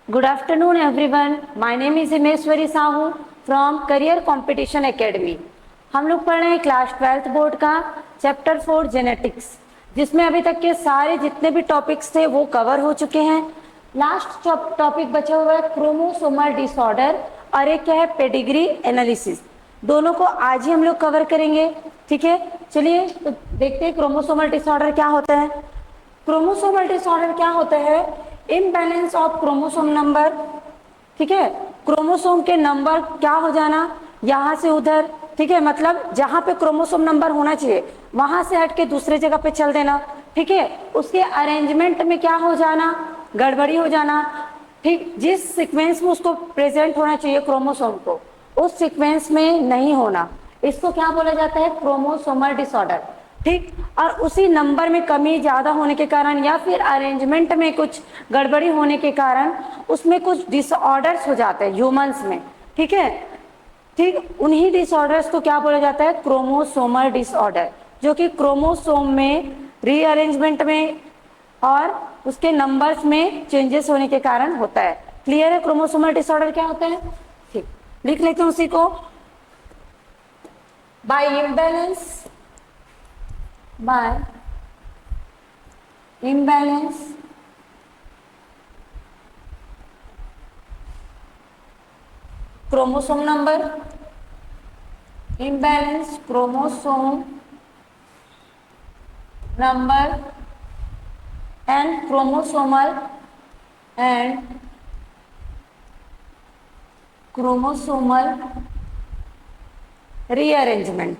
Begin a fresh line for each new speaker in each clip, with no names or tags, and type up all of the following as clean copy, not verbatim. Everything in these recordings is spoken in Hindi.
Good afternoon, everyone. My name is Himeshwari Sahu from career competition academy. हम लोग पढ़ रहे हैं क्लास 12th बोर्ड का चैप्टर 4 जेनेटिक्स, जिसमें अभी तक के सारे जितने भी टॉपिक्स थे वो कवर हो चुके हैं। लास्ट टॉपिक बचा हुआ है क्रोमोसोमल डिसऑर्डर और एक क्या है पेडिग्री एनालिसिस। दोनों को आज ही हम लोग कवर करेंगे, ठीक है। चलिए तो देखते हैं क्रोमोसोमल डिसऑर्डर क्या होता है। क्रोमोसोमल डिसऑर्डर क्या होता है? इम्बैलेंस ऑफ क्रोमोसोम नंबर, ठीक है। क्रोमोसोम के नंबर क्या हो जाना, यहाँ से उधर, ठीक है। मतलब जहां पे क्रोमोसोम नंबर होना चाहिए वहां से हट के दूसरे जगह पे चल देना, ठीक है। उसके अरेंजमेंट में क्या हो जाना, गड़बड़ी हो जाना, ठीक। जिस सीक्वेंस में उसको प्रेजेंट होना चाहिए क्रोमोसोम को, उस सीक्वेंस में नहीं होना, इसको क्या बोला जाता है? क्रोमोसोमल डिसऑर्डर, ठीक। और उसी नंबर में कमी ज्यादा होने के कारण या फिर अरेंजमेंट में कुछ गड़बड़ी होने के कारण उसमें कुछ डिसऑर्डर्स हो जाते हैं ह्यूमंस में, ठीक है। ठीक, उन्हीं डिसऑर्डर्स को क्या बोला जाता है? क्रोमोसोमल डिसऑर्डर, जो कि क्रोमोसोम में रीअरेंजमेंट में और उसके नंबर्स में चेंजेस होने के कारण होता है। क्लियर है क्रोमोसोमल डिसऑर्डर क्या होता है? ठीक, लिख लेते हैं उसी को। By imbalance chromosome number, imbalance chromosome number and chromosomal rearrangement,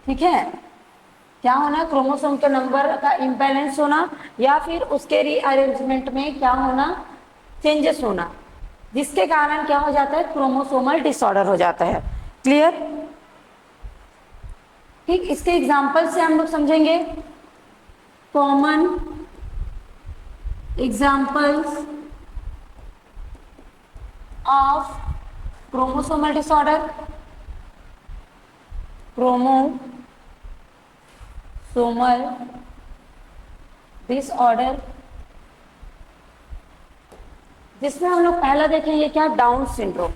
ठीक है। क्या होना? क्रोमोसोम के नंबर का इम्बैलेंस होना या फिर उसके रीअरेंजमेंट में क्या होना? चेंजेस होना, जिसके कारण क्या हो जाता है? क्रोमोसोमल डिसऑर्डर हो जाता है। क्लियर? ठीक, इसके एग्जांपल से हम लोग समझेंगे। Common examples of chromosomal disorder, chromosomal disorder, जिसमें हम लोग पहला देखेंगे क्या? डाउन सिंड्रोम,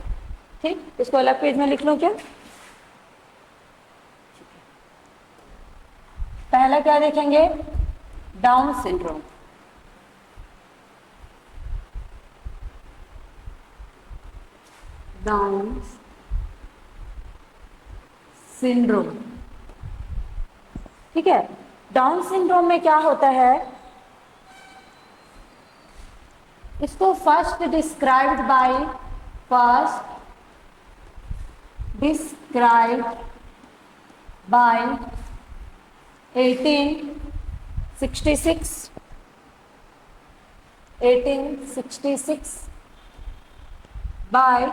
ठीक। इसको अलग पेज में लिख लो क्या। पहला क्या देखेंगे? Down syndrome. डाउन सिंड्रोम, ठीक है। डाउन सिंड्रोम में क्या होता है? इसको first described by 1866 by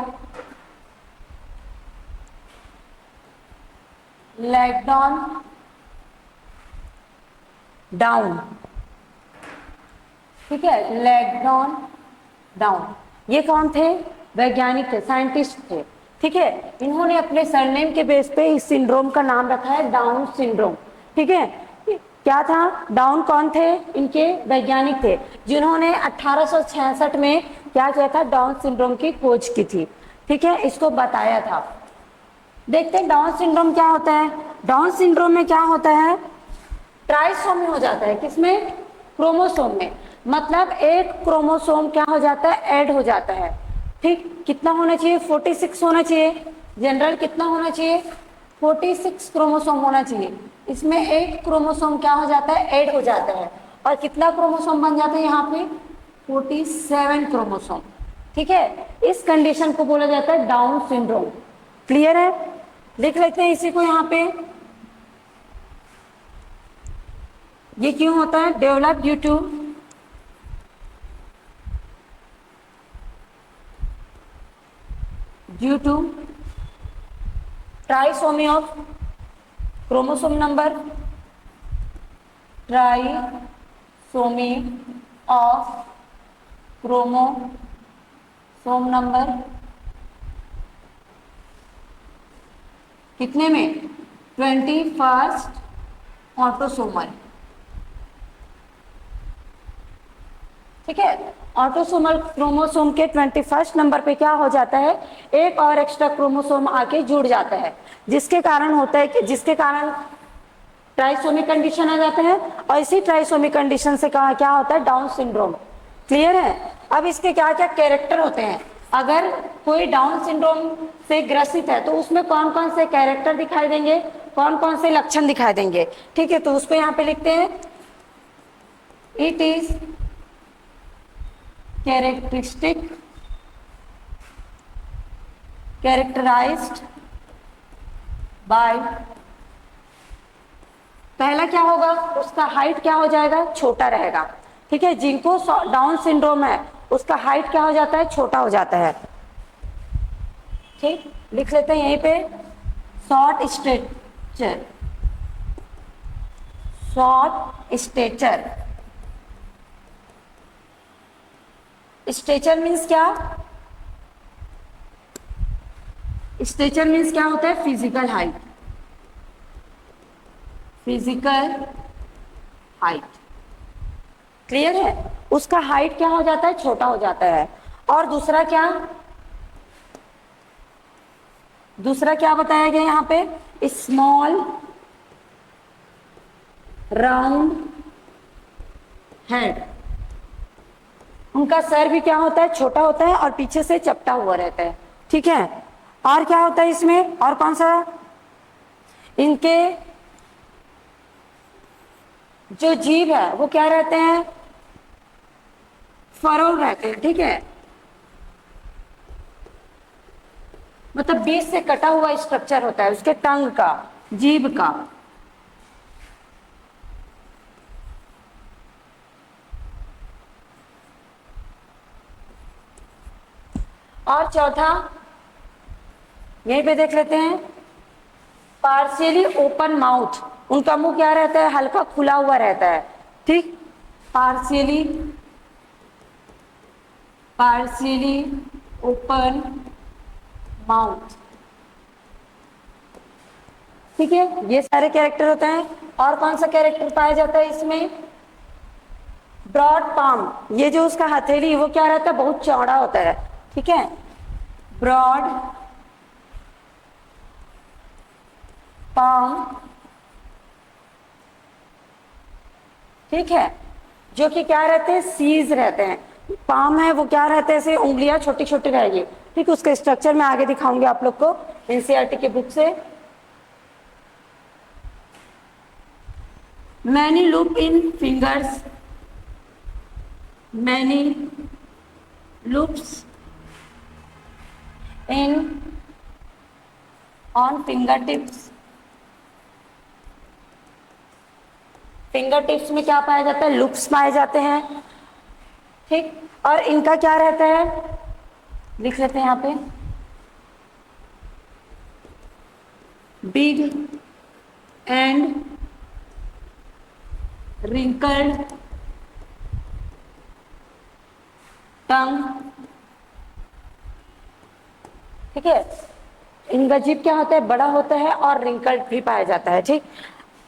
Langdon Down, ठीक है। लैगडॉन डाउन, ये कौन थे? वैज्ञानिक थे, साइंटिस्ट थे, ठीक है। इन्होंने अपने सरनेम के बेस पे इस सिंड्रोम का नाम रखा है डाउन सिंड्रोम, ठीक है। क्या था? डाउन कौन थे? इनके वैज्ञानिक थे, जिन्होंने 1866 में क्या किया था? डाउन सिंड्रोम की खोज की थी, ठीक है। इसको बताया था। देखते हैं डाउन सिंड्रोम क्या होता है। डाउन सिंड्रोम में क्या होता है? ट्राइसोमी हो जाता है, किसमें? क्रोमोसोम में। मतलब एक क्रोमोसोम क्या हो जाता है? ऐड हो जाता है, ठीक। कितना होना चाहिए? 46 होना चाहिए। जनरल कितना होना चाहिए? 46 क्रोमोसोम होना चाहिए। इसमें एक क्रोमोसोम क्या हो जाता है? ऐड हो जाता है। और कितना क्रोमोसोम बन जाता है यहाँ पे? 47 क्रोमोसोम, ठीक है। इस कंडीशन को बोला जाता है डाउन सिंड्रोम। क्लियर है? लिख लेते हैं इसी को यहाँ पे। ये क्यों होता है? Develop due to trisomy of chromosome number, trisomy of chromosome number कितने में? 21st autosomal. ठीक है, ऑटोसोमल क्रोमोसोम के 21st नंबर पे क्या हो जाता है, एक और एक्स्ट्रा क्रोमोसोम आके जुड़ जाता है, जिसके कारण होता है कि जिसके कारण ट्राइसोमी कंडीशन आ जाता है, और इसी ट्राइसोमी कंडीशन से क्या होता है, डाउन सिंड्रोम। क्लियर है। अब इसके क्या क्या कैरेक्टर होते हैं, अगर कोई डाउन सिंड्रोम से ग्रसित है तो उसमें कौन कौन से कैरेक्टर दिखाई देंगे, कौन कौन से लक्षण दिखाई देंगे। ठीक है, तो उसको यहाँ पे लिखते हैं, इट इज कैरेक्टराइज्ड बाय, पहला क्या होगा, उसका हाइट क्या हो जाएगा, छोटा रहेगा। ठीक है, जिनको डाउन सिंड्रोम है उसका हाइट क्या हो जाता है, छोटा हो जाता है। ठीक, लिख लेते हैं यहीं पे, short stature, short stature. Stature means क्या, स्टेचर मीन्स क्या होता है, physical height, physical height. Clear है, उसका हाइट क्या हो जाता है, छोटा हो जाता है। और दूसरा क्या बताया गया यहाँ पे, स्मॉल राउंड हेड, उनका सर भी क्या होता है, छोटा होता है और पीछे से चपटा हुआ रहता है। ठीक है, और क्या होता है इसमें, और कौन सा, इनके जो जीभ है वो क्या रहते हैं, फरो रहते हैं। ठीक है, मतलब बीच से कटा हुआ स्ट्रक्चर होता है उसके टंग का, जीभ का। और चौथा यहीं पे देख लेते हैं, पार्शियली ओपन माउथ, उनका मुंह क्या रहता है, हल्का खुला हुआ रहता है। ठीक, पार्शियली ओपन माउथ। ठीक है, ये सारे कैरेक्टर होते हैं। और कौन सा कैरेक्टर पाया जाता है इसमें, ब्रॉड पाम, ये जो उसका हथेली वो क्या रहता है, बहुत चौड़ा होता है। ठीक है, ब्रॉड पाम। ठीक है, जो कि क्या रहते हैं, सीज रहते हैं। पाम है वो क्या रहते हैं, ऐसे उंगलियां छोटी छोटी रहेगी। ठीक, उसके स्ट्रक्चर में आगे दिखाऊंगी आप लोग को एनसीईआरटी की बुक से। Many loop in fingers, many loops in on finger tips, finger tips में क्या पाया जाता है, लूप्स पाए जाते हैं। ठीक, और इनका क्या रहता है, लिख लेते हैं यहाँ पे, बिग एंड रिंकल्ड टंग। ठीक है, इनका जीभ क्या होता है, बड़ा होता है और रिंकल्ड भी पाया जाता है। ठीक,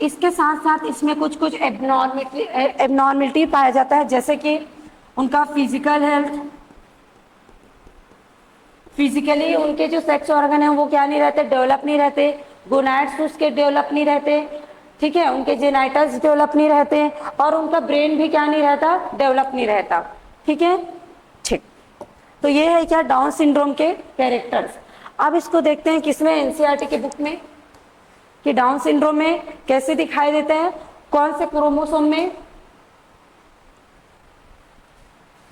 इसके साथ साथ इसमें कुछ कुछ एबनॉर्मलिटी पाया जाता है, जैसे कि उनका फिजिकल हेल्थ, फिजिकली उनके जो सेक्स ऑर्गन है वो क्या नहीं रहते, डेवलप नहीं रहते, गोनाड्स उसके डेवलप नहीं रहते। ठीक है, उनके जेनाइटल्स डेवलप नहीं रहते, और उनका ब्रेन भी क्या नहीं रहता, डेवलप नहीं रहता। ठीक है, ठीक, तो ये है क्या, डाउन सिंड्रोम के कैरेक्टर्स। अब इसको देखते हैं किसमें, एनसीईआरटी के बुक में, कि डाउन सिंड्रोम में कैसे दिखाई देते हैं, कौन से क्रोमोसोम में।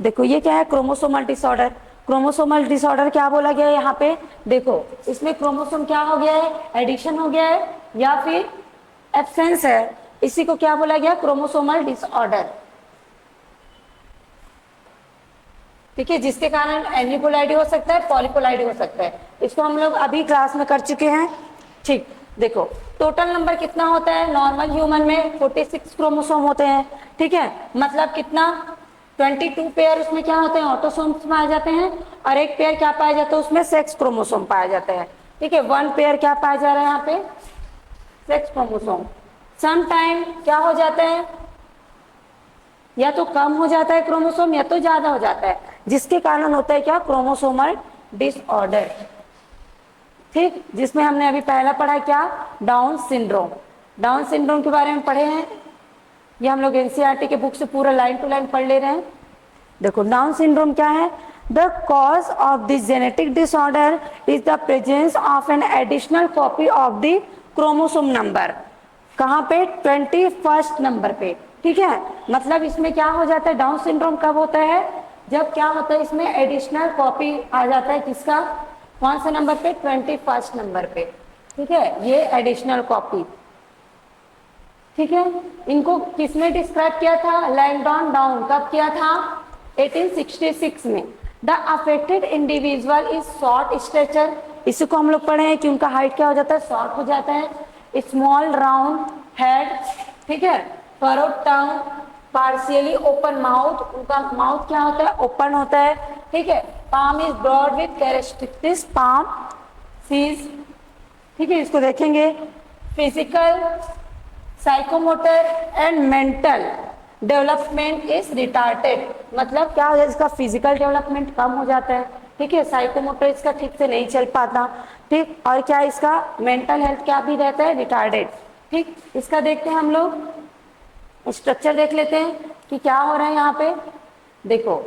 देखो ये क्या है, क्रोमोसोमल डिसऑर्डर। क्रोमोसोमल डिसऑर्डर क्या बोला गया है यहाँ पे, देखो इसमें क्रोमोसोम क्या हो गया है, एडिशन हो गया है या फिर एब्सेंस है, इसी को क्या बोला गया, क्रोमोसोमल डिसऑर्डर। ठीक है, जिसके कारण एनिपोलाइडी हो सकता है, पॉलीपोलाइडी हो सकता है। इसको हम लोग अभी क्लास में कर चुके हैं। ठीक, देखो टोटल नंबर कितना होता है, नॉर्मल ह्यूमन में 46 क्रोमोसोम होते हैं। ठीक है, मतलब कितना, 22 पेयर उसमें क्या होते हैं, ऑटोसोम्स पाए जाते हैं, और एक पेयर क्या पाया जाता है, उसमें सेक्स क्रोमोसोम पाया जाता है। ठीक है, 1 पेयर क्या पाया जा रहा है यहाँ पे, सेक्स क्रोमोसोम। सम टाइम क्या हो जाता है, या तो कम हो जाता है क्रोमोसोम या तो ज्यादा हो जाता है, जिसके कारण होता है क्या, क्रोमोसोमल डिसऑर्डर। ठीक, जिसमें हमने अभी पहला पढ़ा क्या, डाउन सिंड्रोम। डाउन सिंड्रोम के बारे में पढ़े हैं, ये हम लोग एनसीईआरटी के बुक से पूरा लाइन टू लाइन पढ़ ले रहे हैं। देखो डाउन सिंड्रोम क्या है, the cause of this genetic disorder is the presence of an additional copy of the chromosome number. कहाँ पे, 21st नंबर पे। ठीक है, मतलब इसमें क्या हो जाता है, डाउन सिंड्रोम कब होता है, जब क्या होता है, इसमें एडिशनल कॉपी आ जाता है, किसका, कौन से नंबर पे, 21st नंबर पे। ठीक है, ये एडिशनल कॉपी। ठीक है, इनको किसने डिस्क्राइब किया था, लैंगडॉन डाउन, कब किया था, 1866 में। The affected individual is short stature, इसी को हम लोग पढ़े हैं कि उनका हाइट क्या हो जाता है, शॉर्ट हो जाता है। स्मॉल राउंड हेड, ठीक है, furrowed tongue, partially open mouth, उनका माउथ क्या होता है, ओपन होता है। ठीक है, palm is broad with characteristics palm सीज। ठीक है, इसको देखेंगे। Physical, psychomotor and mental development is retarded, मतलब क्या हो जाता है, इसका फिजिकल डेवलपमेंट कम हो जाता है। ठीक है, साइकोमोटर इसका ठीक से नहीं चल पाता। ठीक, और क्या इसका मेंटल हेल्थ क्या भी रहता है, रिटार्डेड। ठीक, इसका देखते हैं हम लोग, स्ट्रक्चर देख लेते हैं कि क्या हो रहा है यहाँ पे। देखो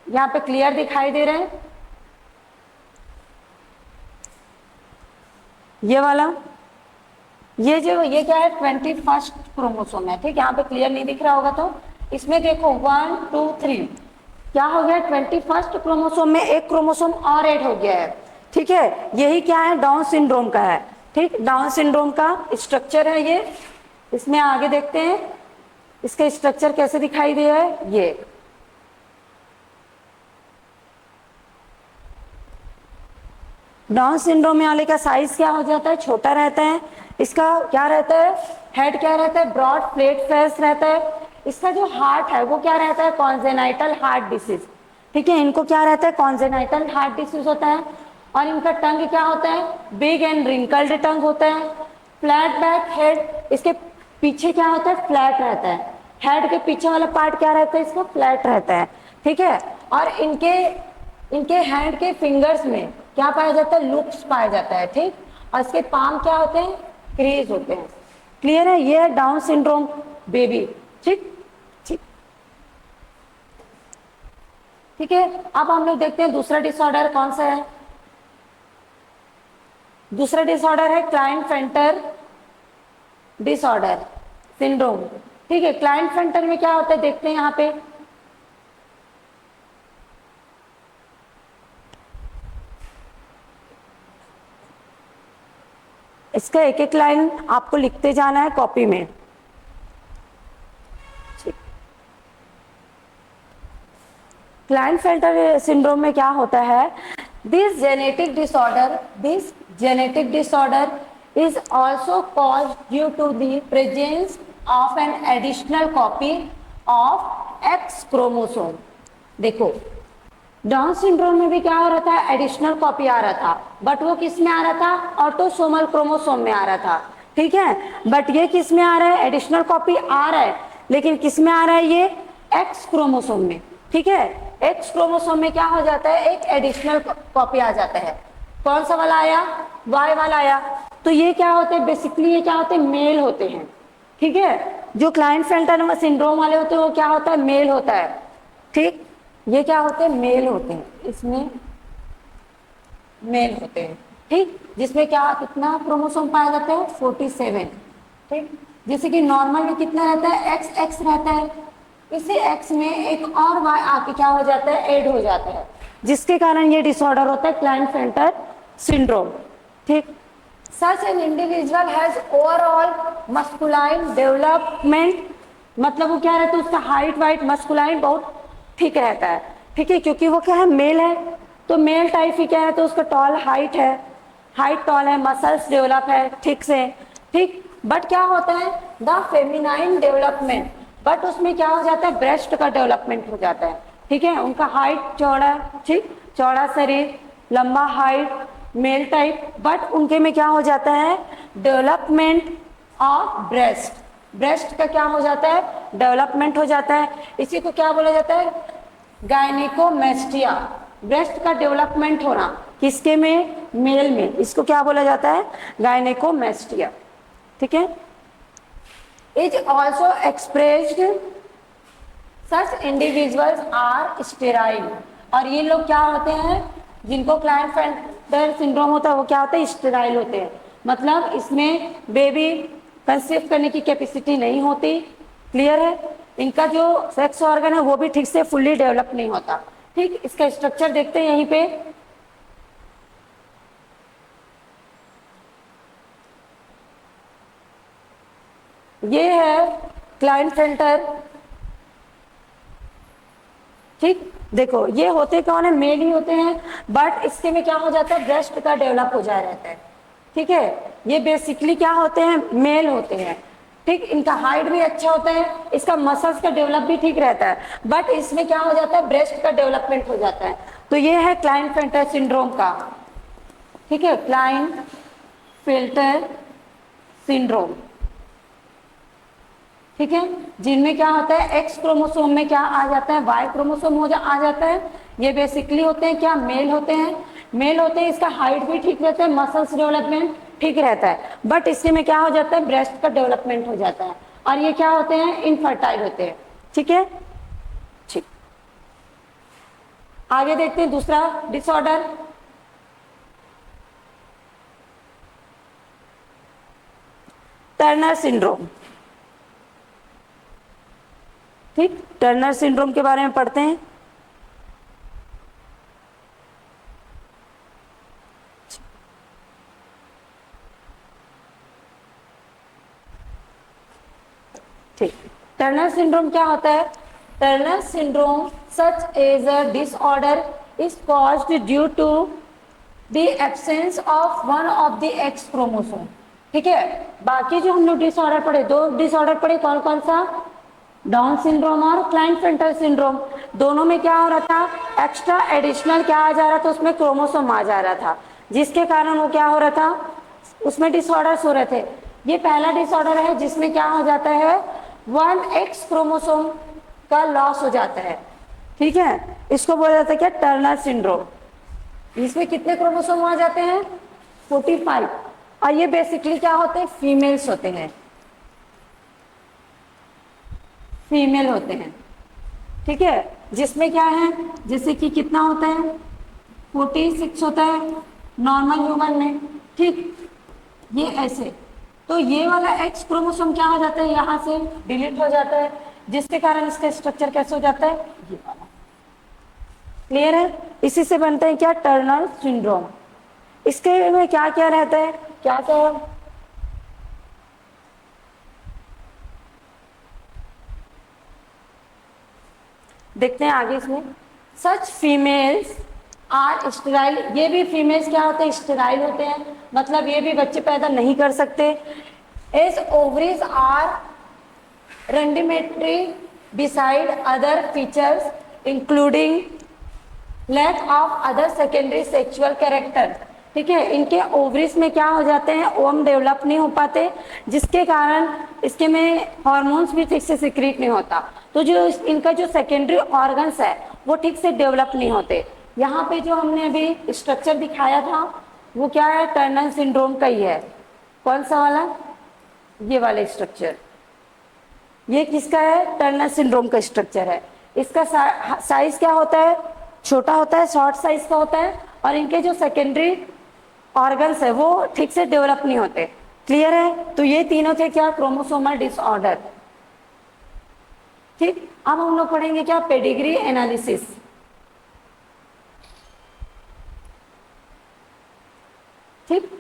यहाँ पे क्लियर दिखाई दे रहे हैं, ये वाला, ये जो ये क्या है, 21st क्रोमोसोम है। ठीक, यहाँ पे क्लियर नहीं दिख रहा होगा तो इसमें देखो 1 2 3 क्या हो गया, 21st क्रोमोसोम में एक क्रोमोसोम और ऐड हो गया है। ठीक है, यही क्या है, डाउन सिंड्रोम का है। ठीक, डाउन सिंड्रोम का स्ट्रक्चर है ये। इसमें आगे देखते हैं इसका स्ट्रक्चर कैसे दिखाई दे रहा है। ये डाउन सिंड्रोम में वाले का साइज क्या हो जाता है, छोटा रहता है। इसका क्या रहता है, हेड क्या रहता है, ब्रॉड फ्लैट फेस रहता है। इसका जो हार्ट है वो क्या रहता है, कॉन्जेनाइटल हार्ट डिसीज। ठीक है, इनको क्या रहता है, कॉन्जेनाइटल हार्ट डिसीज होता है। और इनका टंग क्या होता है, बिग एंड रिंकल्ड टंग होता है। फ्लैट बैक हेड, इसके पीछे क्या होता है, फ्लैट रहता है। हेड के पीछे वाला पार्ट क्या रहता है, इसका फ्लैट रहता है। ठीक है, और इनके हैंड के फिंगर्स में क्या पाया जाता है, लूप्स पाया जाता है। ठीक, और इसके पाम क्या होते हैं, क्रीज होते हैं। क्लियर है, ये है डाउन सिंड्रोम बेबी। ठीक ठीक ठीक है, अब हम लोग देखते हैं दूसरा डिसऑर्डर कौन सा है। दूसरा डिसऑर्डर है क्लाइनफेंटर डिसऑर्डर सिंड्रोम। ठीक है, क्लाइनफेंटर में क्या होता है, देखते हैं यहाँ पे। इसका एक एक लाइन आपको लिखते जाना है कॉपी में। क्लाइनफेल्टर सिंड्रोम में क्या होता है, this genetic disorder is also caused due to the presence of an additional copy of X chromosome. देखो डाउन सिंड्रोम में भी क्या हो रहा था, एडिशनल कॉपी आ रहा था, बट वो किस में आ रहा था, ऑटोसोमल क्रोमोसोम में आ रहा था। ठीक है, बट ये किस में आ रहा है, एडिशनल कॉपी आ रहा है, लेकिन किस में आ रहा है, ये एक्स क्रोमोसोम में। ठीक है, एक्स क्रोमोसोम में क्या हो जाता है, एक एडिशनल कॉपी आ जाता है। कौन सा वाला आया, वाई वाला आया। तो ये क्या होते हैं, बेसिकली ये क्या होते हैं, मेल होते हैं। ठीक है, जो क्लाइनफेल्टर सिंड्रोम वाले होते हैं वो क्या होता है, मेल होता है। ठीक, ये क्या होते हैं, मेल होते हैं, इसमें मेल होते हैं। ठीक, जिसमें क्या कितना क्रोमोसोम पाया जाता है, 47। ठीक, जैसे कि नॉर्मल में कितना रहता है, एक्स एक्स रहता है, इसी एक्स में एक और वाई आके क्या हो जाता है, ऐड हो जाता है, जिसके कारण ये डिसऑर्डर होता है क्लाइनफेल्टर सिंड्रोम। ठीक, such an individual has overall masculine development, मतलब वो क्या रहता है, उसका हाइट वाइट मस्कुलाइन बहुत ठीक रहता है। ठीक है, क्योंकि वो क्या है, मेल है, तो मेल टाइप ही क्या है, तो उसका टॉल हाइट है, हाइट टॉल है, मसल्स डेवलप है ठीक से। ठीक, बट क्या होता है, द फेमिनाइन डेवलपमेंट, बट उसमें क्या हो जाता है, ब्रेस्ट का डेवलपमेंट हो जाता है। ठीक है, उनका हाइट चौड़ा, ठीक, चौड़ा शरीर, लंबा हाइट, मेल टाइप, बट उनके में क्या हो जाता है, डेवलपमेंट ऑफ ब्रेस्ट। ब्रेस्ट का क्या हो जाता है, डेवलपमेंट हो जाता है। इसी को क्या बोला जाता है, गायनिकोमेस्टिया। ब्रेस्ट का डेवलपमेंट होना किसके में, मेल में, इसको क्या बोला जाता है, गायनिकोमेस्टिया। ठीक है। Is also expressed, such individuals are sterile. और ये लोग क्या होते हैं, जिनको क्लाइनफेल्टर सिंड्रोम होता है वो क्या होते हैं, स्टेराइल होते हैं। मतलब इसमें बेबी कंसीव करने की कैपेसिटी नहीं होती। क्लियर है। इनका जो सेक्स ऑर्गन है वो भी ठीक से फुल्ली डेवलप नहीं होता। ठीक, इसका स्ट्रक्चर देखते हैं यहीं पे। ये है क्लाइनफेल्टर। ठीक, देखो ये होते कौन है, मेल ही होते हैं, बट इसके में क्या हो जाता है, ब्रेस्ट का डेवलप हो जा रहता है। ठीक है, ये बेसिकली क्या होते हैं, मेल होते हैं। ठीक, इनका हाइट भी अच्छा होता है, इसका मसल्स का डेवलप भी ठीक रहता है, बट इसमें क्या हो जाता है, ब्रेस्ट का डेवलपमेंट हो जाता है। तो ये है क्लाइनफेल्टर सिंड्रोम का। ठीक है, क्लाइनफेल्टर सिंड्रोम। ठीक है, जिनमें क्या होता है, एक्स क्रोमोसोम में क्या आ जाता है, वाई क्रोमोसोम आ जाता है। ये बेसिकली होते हैं क्या, मेल होते हैं। मेल होते हैं, इसका हाइट भी ठीक रहता है, मसल्स डेवलपमेंट ठीक रहता है, बट इससे में क्या हो जाता है, ब्रेस्ट का डेवलपमेंट हो जाता है। और ये क्या होते हैं, इनफर्टाइल होते हैं। ठीक है, ठीक। आगे देखते हैं दूसरा डिसऑर्डर। Turner syndrome. ठीक, टर्नर सिंड्रोम के बारे में पढ़ते हैं। ठीक, टर्नर सिंड्रोम क्या होता है, Turner syndrome such as a disorder is caused due to the absence of one of the X chromosome. ठीक है, बाकी जो हम लोग डिसऑर्डर पढ़े, दो डिसऑर्डर पढ़े, कौन कौन सा, डाउन सिंड्रोम और क्लाइनफेल्टर सिंड्रोम। दोनों में क्या हो रहा था, एक्स्ट्रा एडिशनल क्या आ जा रहा था, उसमें क्रोमोसोम आ जा रहा था, जिसके कारण वो क्या हो रहा था, उसमें डिसऑर्डर्स हो रहे थे। ये पहला डिसऑर्डर है जिसमें क्या हो जाता है, वन एक्स क्रोमोसोम का लॉस हो जाता है। ठीक है, इसको बोला जाता है क्या, टर्नर सिंड्रोम। इसमें कितने क्रोमोसोम आ जाते हैं, 45। और ये बेसिकली क्या होते हैं, फीमेल्स होते हैं, फीमेल होते हैं। ठीक है, जिसमें क्या है, जैसे कि कितना होता है, 46 होता है नॉर्मल ह्यूमन में। ठीक, ये ऐसे, तो ये वाला एक्स क्रोमोसोम क्या हो जाता है, यहाँ से डिलीट हो जाता है, जिसके कारण इसका स्ट्रक्चर कैसे हो जाता है, ये वाला। क्लियर है, इसी से बनते हैं क्या, टर्नर सिंड्रोम। इसके में क्या क्या रहता है, क्या क्या, देखते हैं आगे इसमें। सच फीमेल्स आर स्टेराइल। ये भी फीमेल्स क्या होते हैं, स्टेराइल होते हैं, मतलब ये भी बच्चे पैदा नहीं कर सकते। As ovaries are rudimentary besides other features including lack of other secondary sexual character. ठीक है, इनके ओवरीज में क्या हो जाते हैं, ओवम डेवलप नहीं हो पाते, जिसके कारण इसके में हार्मोन्स भी ठीक से सिक्रीट नहीं होता। तो जो इनका जो सेकेंडरी ऑर्गन्स है वो ठीक से डेवलप नहीं होते। यहाँ पे जो हमने अभी स्ट्रक्चर दिखाया था वो क्या है, टर्नर सिंड्रोम का ही है। कौन सा वाला, ये वाला स्ट्रक्चर, ये किसका है, टर्नर सिंड्रोम का स्ट्रक्चर है। इसका साइज क्या होता है, छोटा होता है, शॉर्ट साइज का होता है, और इनके जो सेकेंडरी ऑर्गन्स है वो ठीक से डेवलप नहीं होते। क्लियर है, तो ये तीनों थे क्या, क्रोमोसोमल डिसऑर्डर। ठीक, अब हम लोग पढ़ेंगे क्या, पेडिग्री एनालिसिस। ठीक,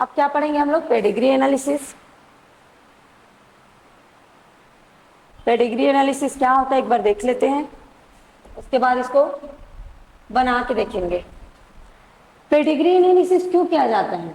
अब क्या पढ़ेंगे हम लोग, पेडिग्री एनालिसिस। पेडिग्री एनालिसिस क्या होता है एक बार देख लेते हैं, उसके बाद इसको बना के देखेंगे। पेडिग्री एनालिसिस क्यों किया जाता है,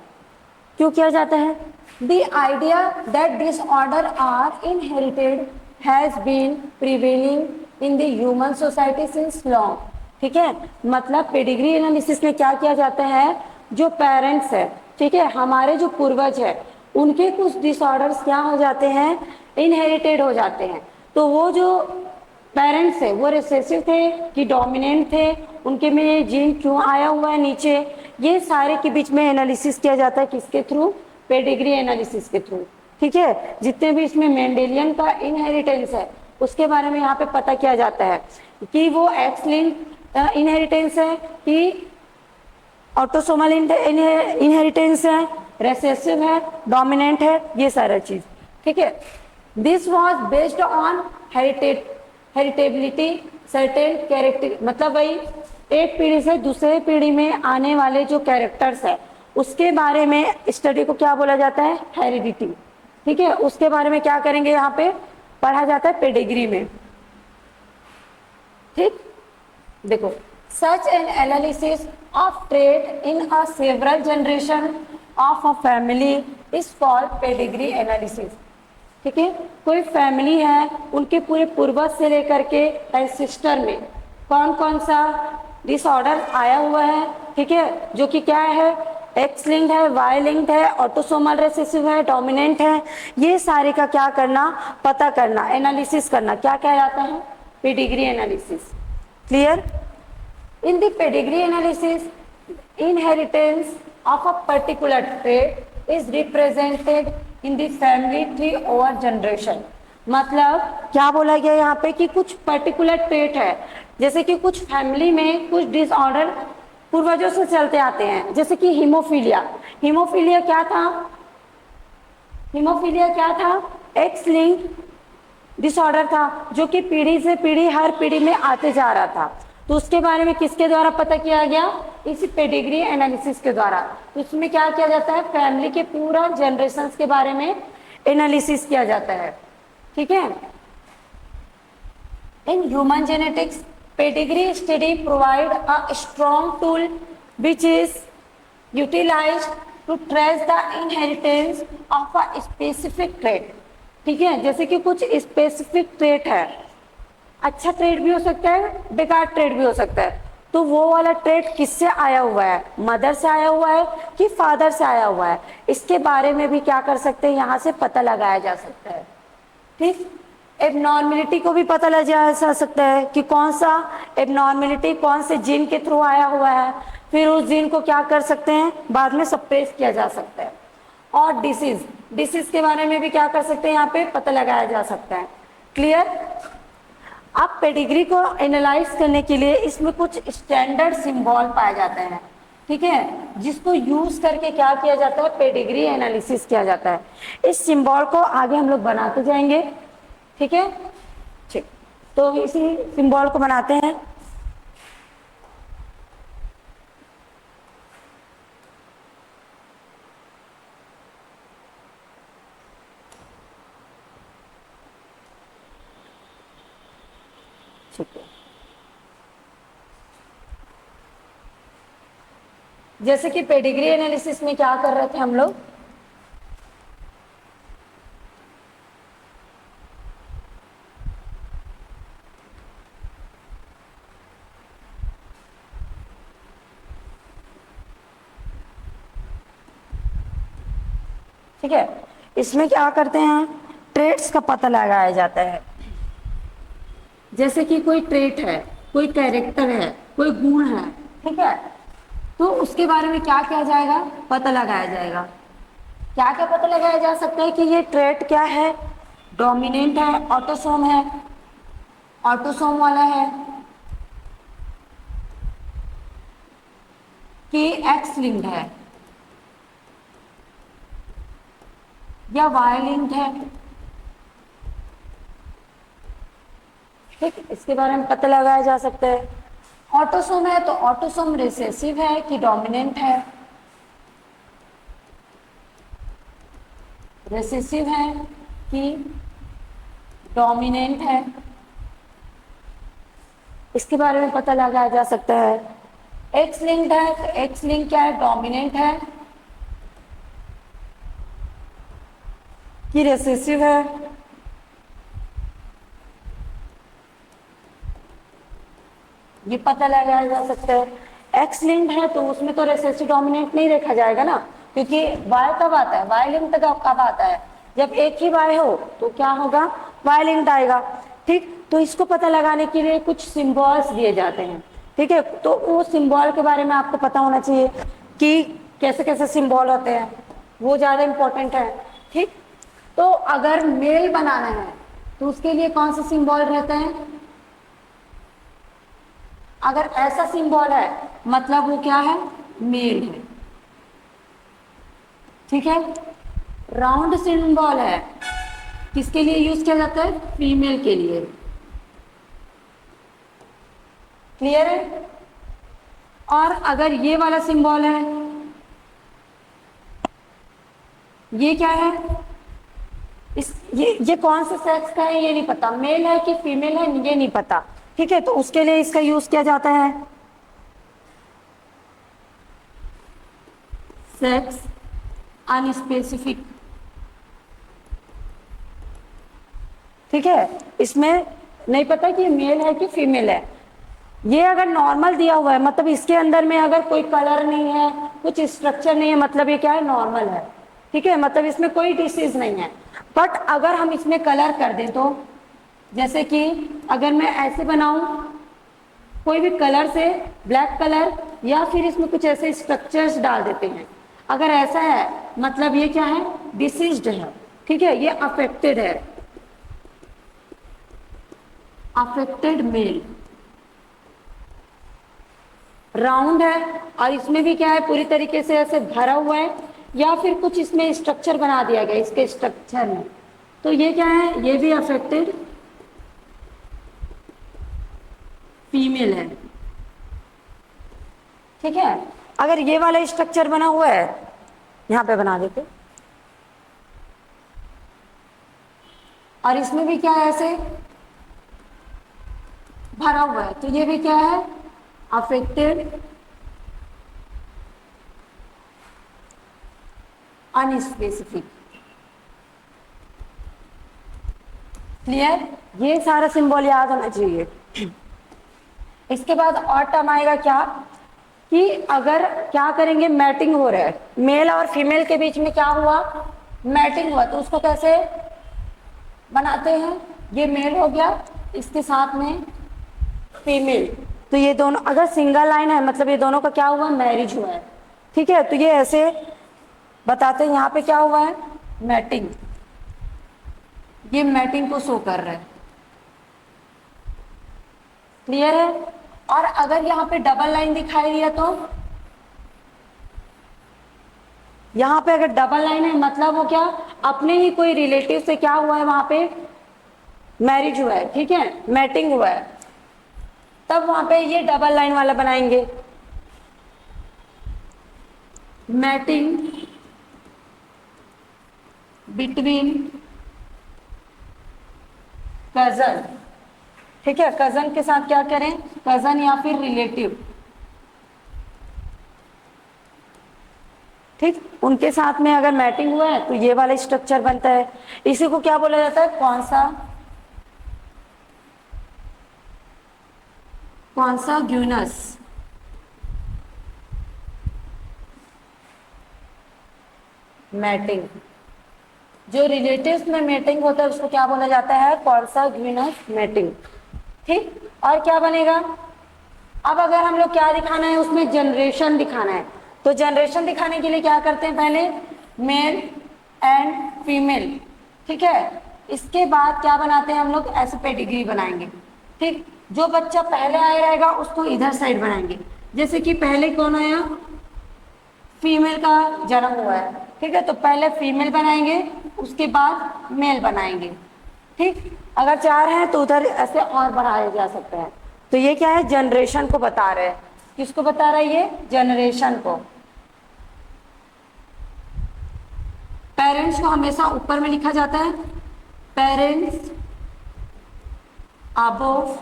क्यों किया जाता है, the idea that disorder are inherited has been prevailing in the human society since long. ठीक है, मतलब पेडिग्री एनालिसिस में क्या किया जाता है, जो पेरेंट्स है, ठीक है, हमारे जो पूर्वज है उनके कुछ डिसऑर्डर्स क्या हो जाते हैं, इनहेरिटेड हो जाते हैं। तो वो जो पेरेंट्स है वो रिसेसिव थे कि डोमिनेंट थे, उनके में ये जीन क्यों आया हुआ है नीचे, ये सारे के बीच में एनालिसिस किया जाता है किसके थ्रू, पेडिग्री एनालिसिस के थ्रू। ठीक है, जितने भी इसमें मेंडेलियन का इनहेरिटेंस है उसके बारे में यहाँ पे पता किया जाता है कि वो एक्स लिंक इनहेरिटेंस है कि ऑटोसोमल इनहेरिटेंस है, रेसेसिव है, डोमिनेंट है, ये सारा चीज। ठीक है, this was based on heritability certain character, मतलब भाई एक पीढ़ी से दूसरे पीढ़ी में आने वाले जो कैरेक्टर्स है उसके बारे में स्टडी को क्या बोला जाता है, हेरिडिटी। ठीक है, उसके बारे में क्या करेंगे, यहाँ पे पढ़ा जाता है पेडिग्री में। ठीक, देखो, such an analysis of trait in a several generation of a family is called pedigree analysis। ठीक है, कोई फैमिली है उनके पूरे पूर्वज से लेकर के एंसेस्टर में कौन कौन सा डिसऑर्डर आया हुआ है, ठीक है, जो कि क्या है, एक्स लिंक्ड है, वाई लिंक्ड है, ऑटोसोमल रिसेसिव है, डोमिनेंट है, ये सारे का क्या करना, पता करना, एनालिसिस करना, क्या कहा जाता है, pedigree analysis. Clear? In the pedigree analysis, inheritance of a particular trait is represented in the family tree over generation। मतलब क्या बोला गया यहाँ पे कि कुछ पर्टिकुलर ट्रेट है, जैसे कि कुछ फैमिली में कुछ डिसऑर्डर पूर्वजों से चलते आते हैं, जैसे कि हीमोफीलिया। हीमोफीलिया क्या था, हीमोफीलिया क्या था, एक्स लिंक डिसऑर्डर था जो कि पीढ़ी से पीढ़ी हर पीढ़ी में आते जा रहा था। तो उसके बारे में किसके द्वारा पता किया गया, इसी पेडिग्री एनालिसिस के द्वारा। तो इसमें क्या किया जाता है, फैमिली के पूरा जनरेशंस के बारे में एनालिसिस किया जाता है। ठीक है, in human genetics pedigree study provide a strong tool which is utilised to trace the inheritance of a specific trait. ठीक है, जैसे कि कुछ स्पेसिफिक ट्रेट है, अच्छा ट्रेड भी हो सकता है, बेकार ट्रेड भी हो सकता है, तो वो वाला ट्रेड किससे आया हुआ है, मदर से आया हुआ है कि फादर से आया हुआ है, इसके बारे में भी क्या कर सकते हैं, यहाँ से पता लगाया जा सकता है। ठीक, एबनॉर्मेलिटी को भी पता लगाया जा सकता है कि कौन सा एबनॉर्मेलिटी कौन से जीन के थ्रू आया हुआ है, फिर उस जीन को क्या कर सकते हैं, बाद में सप्रेस किया जा सकता है। और डिसीज, डिसीज के बारे में भी क्या कर सकते हैं, यहाँ पे पता लगाया जा सकता है। क्लियर? अब पेडिग्री को एनालाइज करने के लिए इसमें कुछ स्टैंडर्ड सिंबल पाए जाते हैं। ठीक है, जिसको यूज करके क्या किया जाता है, पेडिग्री एनालिसिस किया जाता है। इस सिंबल को आगे हम लोग बनाते जाएंगे। ठीक है, ठीक, तो इसी सिंबल को बनाते हैं। ठीक है, जैसे कि पेडिग्री एनालिसिस में क्या कर रहे थे हम लोग, ठीक है, इसमें क्या करते हैं, ट्रेट्स का पता लगाया जाता है। जैसे कि कोई ट्रेट है, कोई कैरेक्टर है, कोई गुण है, ठीक है, तो उसके बारे में क्या किया जाएगा, पता लगाया जाएगा। क्या क्या पता लगाया जा सकता है कि ये ट्रेट क्या है, डोमिनेंट है, ऑटोसोम है, ऑटोसोम वाला है कि एक्स लिंक्ड है या वाई लिंक्ड है। ठीक, इसके बारे में पता लगाया जा सकता है। ऑटोसोम है तो ऑटोसोम रिसेसिव है कि डोमिनेंट है, रिसेसिव है कि डोमिनेंट है, इसके बारे में पता लगाया जा सकता है। एक्स लिंक्ड है तो एक्स लिंक क्या है, डोमिनेंट है कि रिसेसिव है, ये पता लगाया जा सकता है। एक्स लिंक्ड है तो उसमें तो रिसेसिव डोमिनेंट नहीं देखा जाएगा ना, क्योंकि वाई कब आता है, वाई लिंक्ड कब आता है, जब एक ही वाई हो तो क्या होगा, वाई लिंक्ड आएगा। ठीक, तो इसको पता लगाने के लिए कुछ सिंबल्स दिए जाते हैं। ठीक है, तो वो सिंबल के बारे में आपको पता होना चाहिए कि कैसे कैसे सिंबल होते हैं, वो ज्यादा इंपॉर्टेंट है। ठीक, तो अगर मेल बनाना है तो उसके लिए कौन से सिंबल रहते हैं, अगर ऐसा सिंबल है मतलब वो क्या है, मेल है। ठीक है, राउंड सिंबल है, किसके लिए यूज किया जाता है, फीमेल के लिए। क्लियर है। और अगर ये वाला सिंबल है, ये क्या है, ये कौन से सेक्स का है ये नहीं पता, मेल है कि फीमेल है ये नहीं पता। ठीक है, तो उसके लिए इसका यूज किया जाता है सेक्स अनस्पेसिफिक। ठीक है, इसमें नहीं पता कि मेल है कि फीमेल है। ये अगर नॉर्मल दिया हुआ है मतलब इसके अंदर में अगर कोई कलर नहीं है, कुछ स्ट्रक्चर नहीं है, मतलब ये क्या है, नॉर्मल है। ठीक है, मतलब इसमें कोई डिसीज नहीं है। बट अगर हम इसमें कलर कर दें तो, जैसे कि अगर मैं ऐसे बनाऊं कोई भी कलर से, ब्लैक कलर, या फिर इसमें कुछ ऐसे स्ट्रक्चर्स डाल देते हैं, अगर ऐसा है मतलब ये क्या है, डिसीज्ड है। ठीक है, ये अफेक्टेड है, अफेक्टेड मेल। राउंड है और इसमें भी क्या है, पूरी तरीके से ऐसे भरा हुआ है, या फिर कुछ इसमें स्ट्रक्चर बना दिया गया इसके स्ट्रक्चर में, तो ये क्या है, ये भी अफेक्टेड फीमेल है। ठीक है, अगर ये वाला स्ट्रक्चर बना हुआ है, यहां पे बना देते, और इसमें भी क्या है, ऐसे भरा हुआ है, तो ये भी क्या है, अफेक्टेड अनस्पेसिफिक। क्लियर, ये सारा सिंबल याद होना चाहिए। इसके बाद और टर्म आएगा क्या, कि अगर क्या करेंगे, मैटिंग हो रहा है, मेल और फीमेल के बीच में क्या हुआ, मैटिंग हुआ, तो उसको कैसे बनाते हैं, ये मेल हो गया, इसके साथ में फीमेल, तो ये दोनों अगर सिंगल लाइन है मतलब ये दोनों का क्या हुआ, मैरिज हुआ है। ठीक है, तो ये ऐसे बताते हैं, यहाँ पे क्या हुआ है, मैटिंग, ये मैटिंग को शो कर रहा है। क्लियर है। और अगर यहाँ पे डबल लाइन दिखाई दिया तो, यहाँ पे अगर डबल लाइन है मतलब वो क्या, अपने ही कोई रिलेटिव से क्या हुआ है, वहां पे मैरिज हुआ है। ठीक है, मैटिंग हुआ है, तब वहां पे ये डबल लाइन वाला बनाएंगे, मैटिंग बिटवीन कजन। ठीक है, कजन के साथ क्या करें, कजन या फिर रिलेटिव। ठीक, उनके साथ में अगर मैटिंग हुआ है तो ये वाला स्ट्रक्चर बनता है, इसी को क्या बोला जाता है, कौन सा ग्यूनस। मैटिंग, जो रिलेटिव्स में मैटिंग होता है उसको क्या बोला जाता है, कॉन्साग्यूइनस मैटिंग। ठीक, और क्या बनेगा, अब अगर हम लोग क्या दिखाना है, उसमें जनरेशन दिखाना है, तो जनरेशन दिखाने के लिए क्या करते हैं, पहले मेल एंड फीमेल। ठीक है, इसके बाद क्या बनाते हैं हम लोग, ऐसे पेडिग्री बनाएंगे। ठीक, जो बच्चा पहले आया रहेगा उसको इधर साइड बनाएंगे, जैसे कि पहले कौन आया, फीमेल का जन्म हुआ है। ठीक है, तो पहले फीमेल बनाएंगे, उसके बाद मेल बनाएंगे। ठीक, अगर चार हैं तो उधर ऐसे और बढ़ाया जा सकता है। तो ये क्या है, जनरेशन को बता रहे हैं, किसको बता रहा है, ये जनरेशन को। पेरेंट्स को हमेशा ऊपर में लिखा जाता है, parents above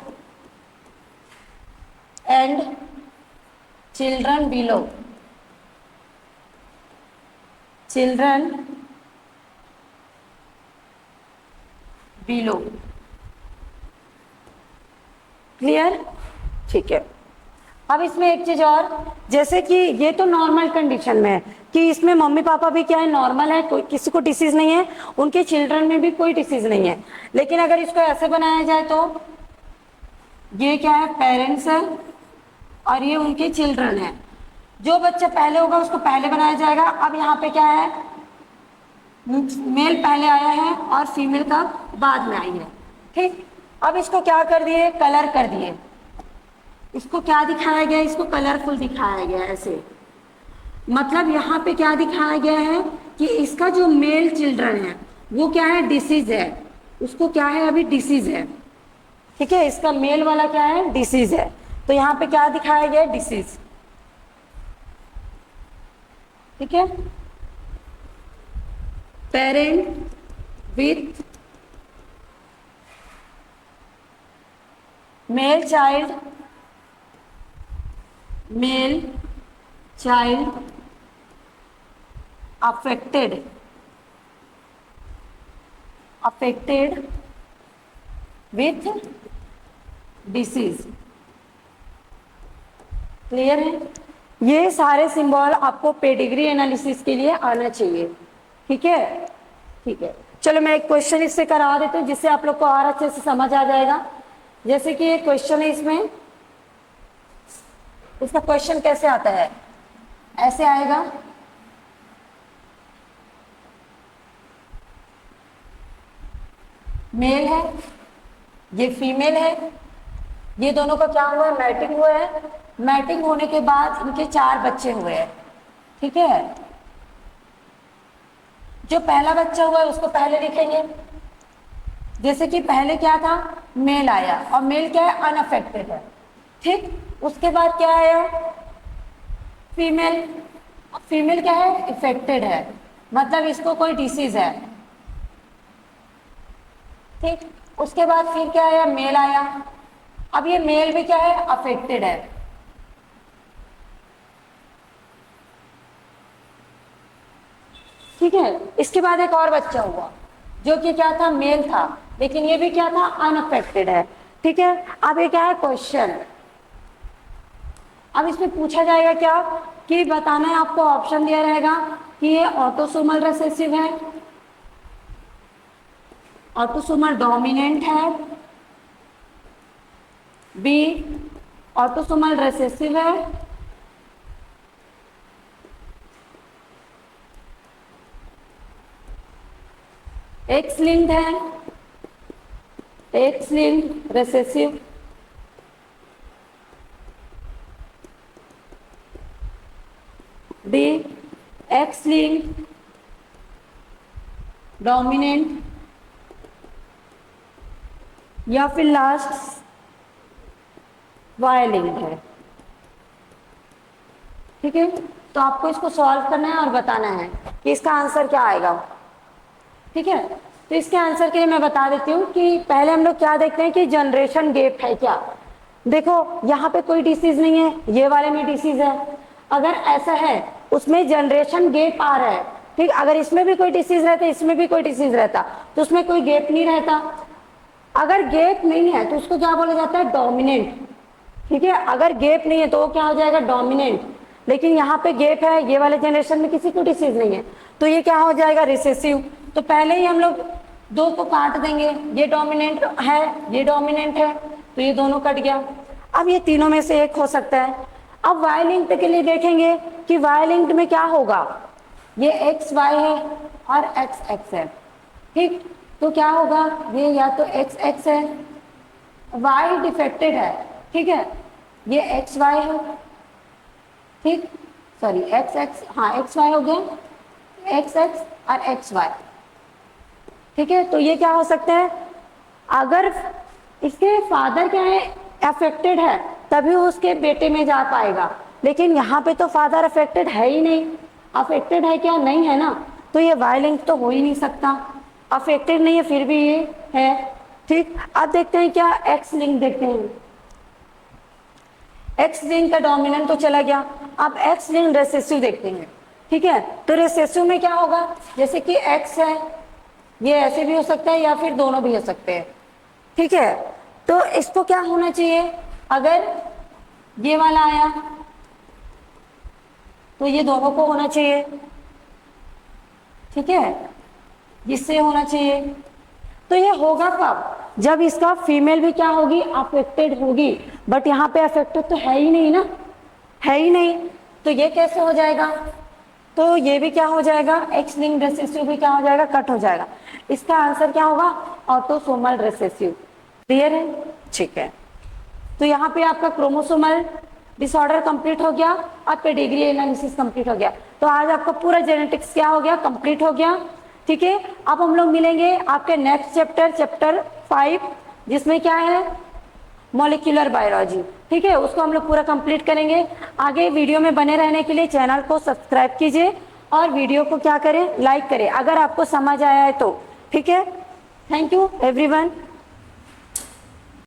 and children below, children below. Clear, ठीक है। अब इसमें एक चीज और, जैसे कि ये तो नॉर्मल कंडीशन में है कि इसमें मम्मी पापा भी क्या है, नॉर्मल है, कोई किसी को डिसीज नहीं है, उनके चिल्ड्रन में भी कोई डिसीज नहीं है। लेकिन अगर इसको ऐसे बनाया जाए तो ये क्या है, पेरेंट्स है और ये उनके चिल्ड्रन है। जो बच्चा पहले होगा उसको पहले बनाया जाएगा। अब यहाँ पे क्या है, मेल पहले आया है और फीमेल का बाद में आई है। ठीक, अब इसको क्या कर दिए, कलर कर दिए। इसको क्या दिखाया गया, इसको कलरफुल दिखाया गया ऐसे। मतलब यहाँ पे क्या दिखाया गया है कि इसका जो मेल चिल्ड्रन है वो क्या है, डिसीज है, उसको क्या है, अभी डिसीज है। ठीक है, इसका मेल वाला क्या है, डिसीज है। तो यहाँ पे क्या दिखाया गया है, डिसीज। ठीक है, parent with male child, male child affected with disease। Clear है, ये सारे सिंबल आपको पेडिग्री एनालिसिस के लिए आना चाहिए। ठीक है, ठीक है, चलो मैं एक क्वेश्चन इससे करा देती हूँ जिससे आप लोग को और अच्छे से समझ आ जाएगा। जैसे कि ये क्वेश्चन है, इसमें इसका क्वेश्चन कैसे आता है, ऐसे आएगा। मेल है, ये फीमेल है, ये दोनों का क्या हुआ है, मैटिंग हुआ है। मैटिंग होने के बाद इनके 4 बच्चे हुए हैं। ठीक है, जो पहला बच्चा हुआ है उसको पहले लिखेंगे। जैसे कि पहले क्या था, मेल आया और मेल क्या है, अनअफेक्टेड है। ठीक, उसके बाद क्या आया, फीमेल। फीमेल क्या है, इफेक्टेड है, मतलब इसको कोई डिसीज है। ठीक, उसके बाद फिर क्या आया, मेल आया। अब ये मेल भी क्या है, अफेक्टेड है। ठीक है, इसके बाद एक और बच्चा हुआ जो कि क्या था, मेल था, लेकिन ये भी क्या था, अनअफेक्टेड है। ठीक है, अब ये क्या है, क्वेश्चन। अब इसमें पूछा जाएगा क्या, कि बताना है आपको, ऑप्शन दिया रहेगा कि ये ऑटोसोमल रिसेसिव है, ऑटोसोमल डोमिनेंट है, बी ऑटोसोमल रिसेसिव है, एक्स लिंक्ड है, x linked recessive, D x linked dominant, या फिर लास्ट वाई लिंक्ड है। ठीक है, तो आपको इसको सॉल्व करना है और बताना है कि इसका आंसर क्या आएगा। ठीक है, तो इसके आंसर के लिए मैं बता देती हूँ कि पहले हम लोग क्या देखते हैं कि जनरेशन गैप है क्या। देखो यहाँ पे कोई डिसीज नहीं है, ये वाले में डिसीज है। अगर ऐसा है उसमें जनरेशन गैप आ रहा है। ठीक, अगर इसमें भी कोई डिसीज रहता, इसमें भी कोई डिसीज रहता, तो उसमें कोई गैप नहीं रहता। अगर गैप नहीं है तो उसको क्या बोला जाता है, डोमिनेंट। ठीक है, अगर गैप नहीं है तो वो क्या हो जाएगा, डोमिनेंट। लेकिन यहाँ पे गैप है, ये वाले जनरेशन में किसी को डिसीज नहीं है, तो ये क्या हो जाएगा, रिसेसिव। तो पहले ही हम लोग 2 को काट देंगे, ये डोमिनेंट है, ये डोमिनेंट है, तो ये दोनों कट गया। अब ये तीनों में से एक हो सकता है। अब वाई लिंक्ड के लिए देखेंगे कि वाई लिंक्ड में क्या होगा, ये एक्स वाई है और एक्स एक्स है। ठीक, तो क्या होगा, ये या तो एक्स एक्स है, वाई डिफेक्टेड है। ठीक है, ये एक्स वाई है। ठीक, सॉरी एक्स एक्स, हाँ एक्स वाई हो गया, एक्स एक्स और एक्स वाई। ठीक है, तो ये क्या हो सकता है, अगर इसके फादर क्या है, अफेक्टेड है, तभी उसके बेटे में जा पाएगा। लेकिन यहाँ पे तो फादर अफेक्टेड है ही नहीं। अफेक्टेड है क्या, नहीं है ना, तो ये वाई लिंक तो हो ही नहीं सकता। अफेक्टेड नहीं है फिर भी ये है। ठीक, अब देखते हैं क्या, एक्स लिंक देखते हैं। एक्स लिंक का डोमिनेंट तो चला गया, अब एक्स लिंक रिसेसिव देखते हैं। ठीक है, तो रिसेसिव में क्या होगा, जैसे कि एक्स है, ये ऐसे भी हो सकता है या फिर दोनों भी हो सकते हैं। ठीक है, तो इसको क्या होना चाहिए, अगर ये वाला आया, तो ये दोनों को होना चाहिए, ठीक है, जिससे होना चाहिए। तो ये होगा कब, जब इसका फीमेल भी क्या होगी, अफेक्टेड होगी, बट यहाँ पे अफेक्टेड तो है ही नहीं ना, है ही नहीं, तो ये कैसे हो जाएगा, तो ये भी क्या हो जाएगा, एक्स लिंक्ड रिसेसिव भी क्या हो जाएगा, कट हो जाएगा। इसका आंसर क्या होगा, ऑटोसोमल रिसेसिव। क्लियर है, ठीक है। तो यहाँ पे आपका क्रोमोसोमल डिसऑर्डर कंप्लीट हो गया, आपका डिग्री एनालिसिस कंप्लीट हो गया। तो आज आपका पूरा जेनेटिक्स क्या हो गया, कंप्लीट हो गया, ठीक है। अब हम लोग मिलेंगे आपके नेक्स्ट चैप्टर, चैप्टर 5, जिसमें क्या है, मॉलिक्यूलर बायोलॉजी, ठीक है, उसको हम लोग पूरा कंप्लीट करेंगे। आगे वीडियो में बने रहने के लिए चैनल को सब्सक्राइब कीजिए और वीडियो को क्या करें, लाइक करें, अगर आपको समझ आया है तो, ठीक है। Thank you everyone.